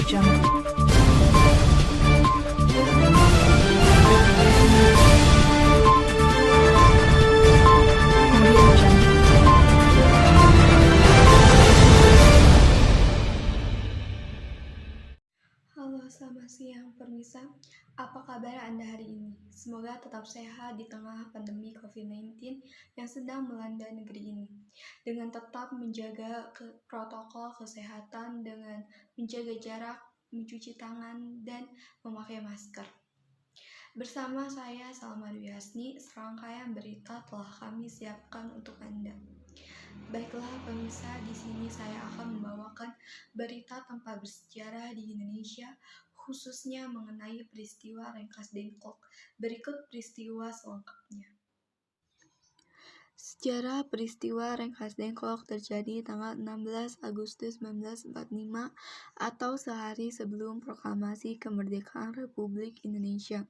Jungle. Audio Jungle. Halo, selamat siang pemirsa. Apa kabar Anda hari ini? Semoga tetap sehat di tengah pandemi COVID-19 yang sedang melanda negeri ini. Dengan tetap menjaga protokol kesehatan dengan menjaga jarak, mencuci tangan, dan memakai masker. Bersama saya Salma Dwi Hasni, serangkaian berita telah kami siapkan untuk Anda. Baiklah pemirsa, di sini saya akan membawakan berita tempat bersejarah di Indonesia, khususnya mengenai peristiwa Rengkas Dengklok. Berikut peristiwa selengkapnya. Sejarah peristiwa Rengkas Dengklok terjadi tanggal 16 Agustus 1945 atau sehari sebelum proklamasi kemerdekaan Republik Indonesia.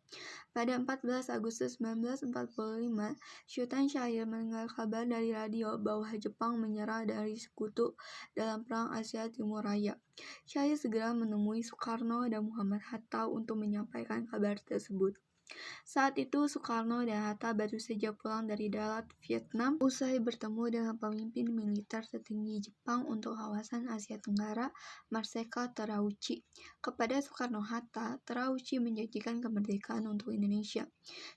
Pada 14 Agustus 1945, Sultan Syahrir mendengar kabar dari radio bahwa Jepang menyerah dari sekutu dalam Perang Asia Timur Raya. Syahrir segera menemui Soekarno dan Muhammad Hatta untuk menyampaikan kabar tersebut. Saat itu Soekarno dan Hatta baru saja pulang dari darat Vietnam usai bertemu dengan pemimpin militer tertinggi Jepang untuk kawasan Asia Tenggara, Marshaka Terauchi. Kepada Soekarno-Hatta, Terauchi menjanjikan kemerdekaan untuk Indonesia.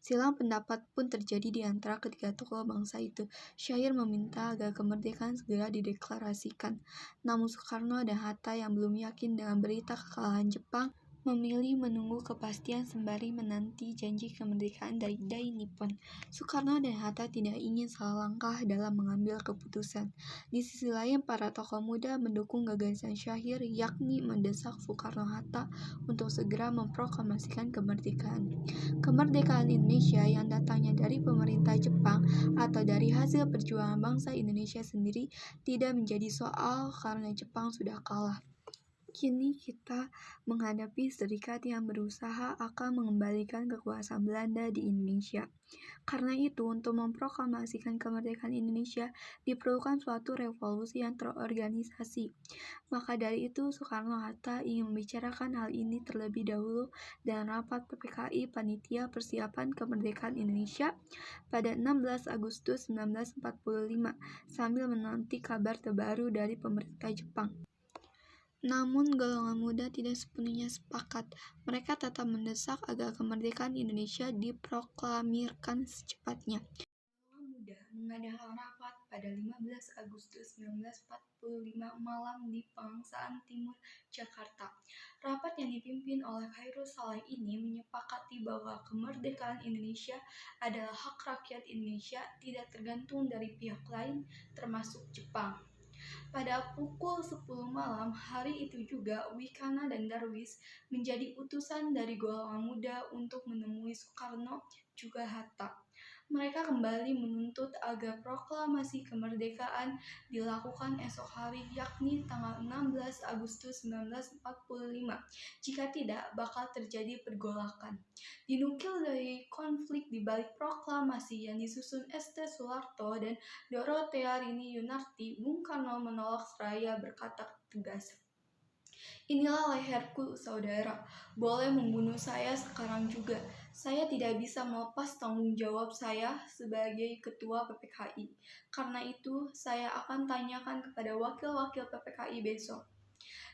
Silang pendapat pun terjadi di antara ketiga tokoh bangsa itu. Syahrir meminta agar kemerdekaan segera dideklarasikan. Namun Soekarno dan Hatta yang belum yakin dengan berita kekalahan Jepang memilih menunggu kepastian sembari menanti janji kemerdekaan dari Dai Nippon. Soekarno dan Hatta tidak ingin salah langkah dalam mengambil keputusan. Di sisi lain, para tokoh muda mendukung gagasan Syahrir, yakni mendesak Soekarno-Hatta untuk segera memproklamasikan kemerdekaan. Kemerdekaan Indonesia yang datangnya dari pemerintah Jepang atau dari hasil perjuangan bangsa Indonesia sendiri tidak menjadi soal karena Jepang sudah kalah. Kini kita menghadapi serikat yang berusaha akan mengembalikan kekuasaan Belanda di Indonesia. Karena itu, untuk memproklamasikan kemerdekaan Indonesia diperlukan suatu revolusi yang terorganisasi. Maka dari itu, Soekarno-Hatta ingin membicarakan hal ini terlebih dahulu dalam rapat PPKI Panitia Persiapan Kemerdekaan Indonesia pada 16 Agustus 1945 sambil menanti kabar terbaru dari pemerintah Jepang. Namun golongan muda tidak sepenuhnya sepakat. Mereka tetap mendesak agar kemerdekaan Indonesia diproklamirkan secepatnya. Golongan muda mengadakan rapat pada 15 Agustus 1945 malam di Pegangsaan Timur, Jakarta. Rapat yang dipimpin oleh Khairul Saleh ini menyepakati bahwa kemerdekaan Indonesia adalah hak rakyat Indonesia, tidak tergantung dari pihak lain, termasuk Jepang. Pada pukul 10 malam hari itu juga, Wikana dan Darwis menjadi utusan dari golongan muda untuk menemui Soekarno juga Hatta. Mereka kembali menuntut agar proklamasi kemerdekaan dilakukan esok hari, yakni tanggal 16 Agustus 1945. Jika tidak, bakal terjadi pergolakan. Dinukil dari konflik di balik proklamasi yang disusun ST Soeharto dan Dorothea Rini Yunarti, Bung Karno menolak seraya berkata tegas, "Inilah leherku, saudara. Boleh membunuh saya sekarang juga. Saya tidak bisa melepas tanggung jawab saya sebagai ketua PPKI. Karena itu, saya akan tanyakan kepada wakil-wakil PPKI besok."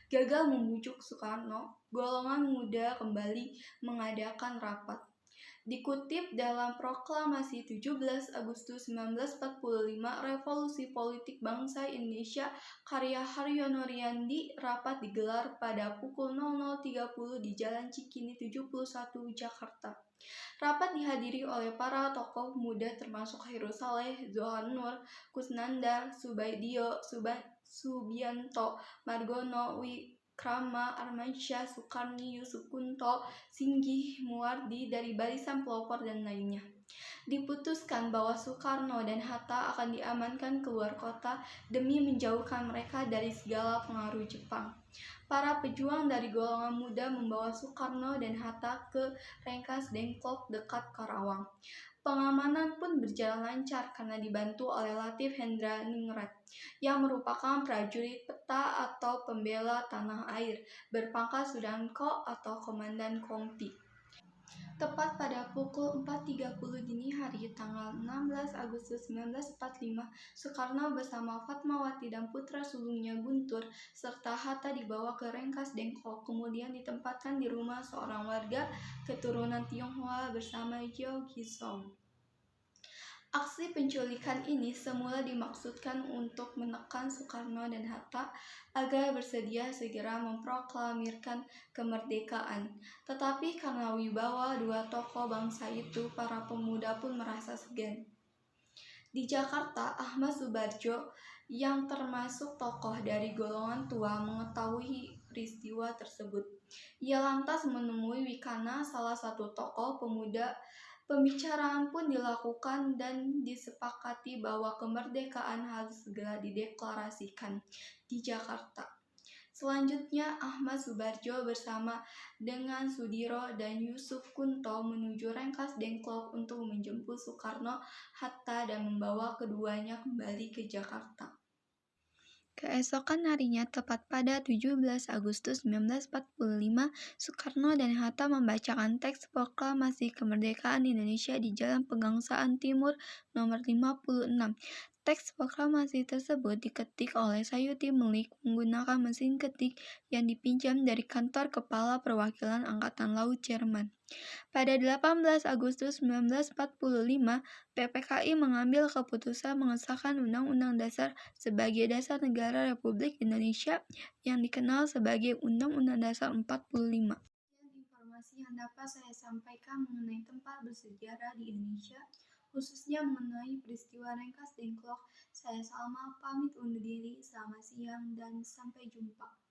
Gagal membujuk Soekarno, golongan muda kembali mengadakan rapat. Dikutip dalam proklamasi 17 Agustus 1945 Revolusi Politik Bangsa Indonesia karya Haryono Riyandi, rapat digelar pada pukul 00.30 di Jalan Cikini 71, Jakarta. Rapat dihadiri oleh para tokoh muda termasuk Khairul Saleh, Zohan Nur, Kusnandar, Subaidio, Subianto, Margono, Wikrama Armansyah, Sukarni, Yusuf Kunto, Singgih Muwardi dari Barisan Pelopor dan lainnya. Diputuskan bahwa Soekarno dan Hatta akan diamankan keluar kota demi menjauhkan mereka dari segala pengaruh Jepang. Para pejuang dari golongan muda membawa Soekarno dan Hatta ke Rengas Dengklok dekat Karawang. Pengamanan pun berjalan lancar karena dibantu oleh Latif Hendraningrat yang merupakan prajurit peta atau pembela tanah air berpangkat Sudanko atau Komandan Kompi. Tepat pada pukul 4.30 dini hari tanggal 16 Agustus 1945, Soekarno bersama Fatmawati dan putra sulungnya Guntur serta Hatta dibawa ke Rengas Dengklok, kemudian ditempatkan di rumah seorang warga keturunan Tionghoa bersama Jiao Gisong. Aksi penculikan ini semula dimaksudkan untuk menekan Soekarno dan Hatta agar bersedia segera memproklamirkan kemerdekaan. Tetapi karena wibawa dua tokoh bangsa itu, para pemuda pun merasa segan. Di Jakarta, Ahmad Subarjo yang termasuk tokoh dari golongan tua mengetahui peristiwa tersebut. Ia lantas menemui Wikana, salah satu tokoh pemuda. Pembicaraan pun dilakukan dan disepakati bahwa kemerdekaan harus segera dideklarasikan di Jakarta. Selanjutnya, Ahmad Subarjo bersama dengan Sudiro dan Yusuf Kunto menuju Rengas Dengklok untuk menjemput Soekarno, Hatta, dan membawa keduanya kembali ke Jakarta. Keesokan harinya, tepat pada 17 Agustus 1945, Soekarno dan Hatta membacakan teks proklamasi kemerdekaan Indonesia di Jalan Pegangsaan Timur nomor 56. Teks proklamasi tersebut diketik oleh Sayuti Melik menggunakan mesin ketik yang dipinjam dari kantor Kepala Perwakilan Angkatan Laut Jerman. Pada 18 Agustus 1945, PPKI mengambil keputusan mengesahkan Undang-Undang Dasar sebagai dasar negara Republik Indonesia yang dikenal sebagai Undang-Undang Dasar 45. Informasi yang dapat saya sampaikan mengenai tempat bersejarah di Indonesia, khususnya mengenai peristiwa Rengas Dengklok. Saya Salma pamit undur diri, selamat siang dan sampai jumpa.